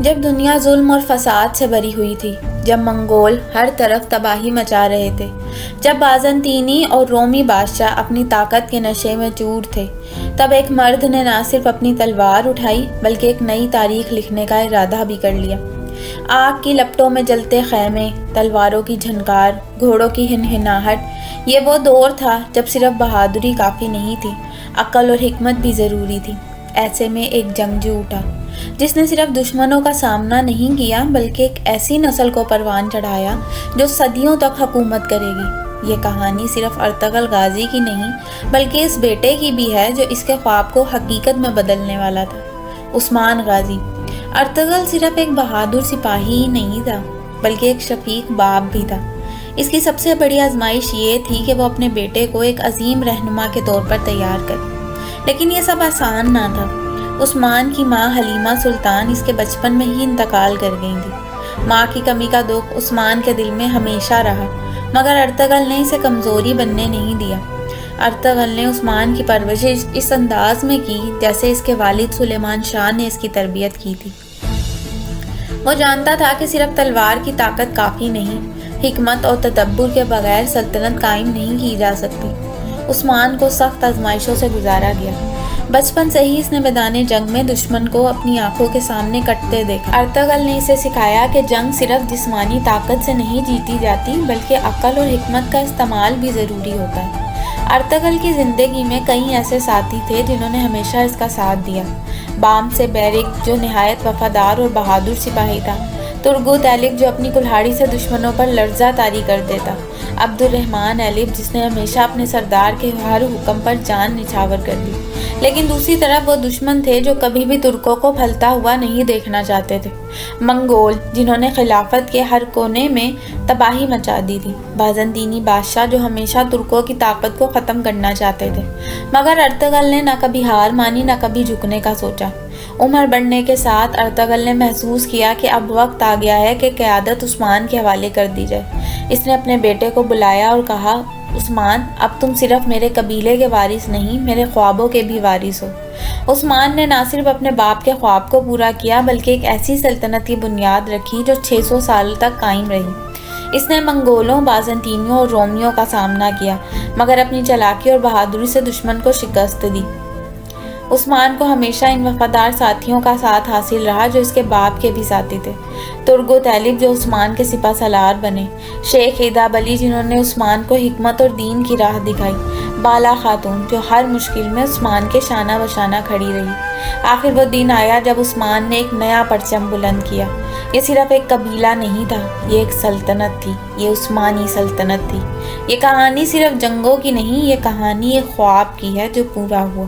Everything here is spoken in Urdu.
جب دنیا ظلم اور فساد سے بھری ہوئی تھی، جب منگول ہر طرف تباہی مچا رہے تھے، جب بازنطینی اور رومی بادشاہ اپنی طاقت کے نشے میں چور تھے، تب ایک مرد نے نہ صرف اپنی تلوار اٹھائی بلکہ ایک نئی تاریخ لکھنے کا ارادہ بھی کر لیا۔ آگ کی لپٹوں میں جلتے خیمے، تلواروں کی جھنکار، گھوڑوں کی ہنہناہٹ، یہ وہ دور تھا جب صرف بہادری کافی نہیں تھی، عقل اور حکمت بھی ضروری تھی۔ ایسے میں ایک جنگجو اٹھا جس نے صرف دشمنوں کا سامنا نہیں کیا بلکہ ایک ایسی نسل کو پروان چڑھایا جو صدیوں تک حکومت کرے گی۔ یہ کہانی صرف ارطغرل غازی کی نہیں بلکہ اس بیٹے کی بھی ہے جو اس کے خواب کو حقیقت میں بدلنے والا تھا، عثمان غازی۔ ارطغرل صرف ایک بہادر سپاہی ہی نہیں تھا بلکہ ایک شفیق باپ بھی تھا۔ اس کی سب سے بڑی آزمائش یہ تھی کہ وہ اپنے بیٹے کو ایک عظیم رہنما کے طور پر تیار کرے، لیکن یہ سب آسان نہ تھا۔ عثمان کی ماں حلیمہ سلطان اس کے بچپن میں ہی انتقال کر گئی تھی۔ ماں کی کمی کا دکھ عثمان کے دل میں ہمیشہ رہا، مگر ارطغرل نے اسے کمزوری بننے نہیں دیا۔ ارطغرل نے عثمان کی پرورش اس انداز میں کی جیسے اس کے والد سلیمان شاہ نے اس کی تربیت کی تھی۔ وہ جانتا تھا کہ صرف تلوار کی طاقت کافی نہیں، حکمت اور تدبر کے بغیر سلطنت قائم نہیں کی جا سکتی۔ عثمان کو سخت آزمائشوں سے گزارا گیا۔ بچپن سے ہی اس نے میدان جنگ میں دشمن کو اپنی آنکھوں کے سامنے کٹتے دیکھا۔ ارطغرل نے اسے سکھایا کہ جنگ صرف جسمانی طاقت سے نہیں جیتی جاتی بلکہ عقل اور حکمت کا استعمال بھی ضروری ہوتا ہے۔ ارطغرل کی زندگی میں کئی ایسے ساتھی تھے جنہوں نے ہمیشہ اس کا ساتھ دیا۔ بام سے بیرک جو نہایت وفادار اور بہادر سپاہی تھا، ترگوت ایلک جو اپنی کلہاڑی سے دشمنوں پر لرزہ طاری کر دیتا، عبد الرحمن ایلک جس نے ہمیشہ اپنے سردار کے ہر حکم پر جان نچھاور کر دی۔ لیکن دوسری طرف وہ دشمن تھے جو کبھی بھی ترکوں کو پھلتا ہوا نہیں دیکھنا چاہتے تھے، منگول جنہوں نے خلافت کے ہر کونے میں تباہی مچا دی تھی، بازنطینی بادشاہ جو ہمیشہ ترکوں کی طاقت کو ختم کرنا چاہتے تھے۔ مگر ارطغرل نے نہ کبھی ہار مانی نہ کبھی جھکنے کا سوچا۔ عمر بڑھنے کے ساتھ ارطغرل نے محسوس کیا کہ اب وقت آ گیا ہے کہ قیادت عثمان کے حوالے کر دی جائے۔ اس نے اپنے بیٹے کو بلایا اور کہا، عثمان، اب تم صرف میرے قبیلے کے وارث نہیں، میرے خوابوں کے بھی وارث ہو۔ عثمان نے نہ صرف اپنے باپ کے خواب کو پورا کیا بلکہ ایک ایسی سلطنت کی بنیاد رکھی جو 600 سال تک قائم رہی۔ اس نے منگولوں، بازنطینیوں اور رومیوں کا سامنا کیا مگر اپنی چالاکی اور بہادری سے دشمن کو شکست دی۔ عثمان کو ہمیشہ ان وفادار ساتھیوں کا ساتھ حاصل رہا جو اس کے باپ کے بھی ساتھی تھے۔ ترگوت ایلک جو عثمان کے سپہ سالار بنے، شیخ ایداب علی جنہوں نے عثمان کو حکمت اور دین کی راہ دکھائی، بالا خاتون جو ہر مشکل میں عثمان کے شانہ بشانہ کھڑی رہی۔ آخر وہ دن آیا جب عثمان نے ایک نیا پرچم بلند کیا۔ یہ صرف ایک قبیلہ نہیں تھا، یہ ایک سلطنت تھی، یہ عثمانی سلطنت تھی۔ یہ کہانی صرف جنگوں کی نہیں، یہ کہانی ایک خواب کی ہے جو پورا ہوا۔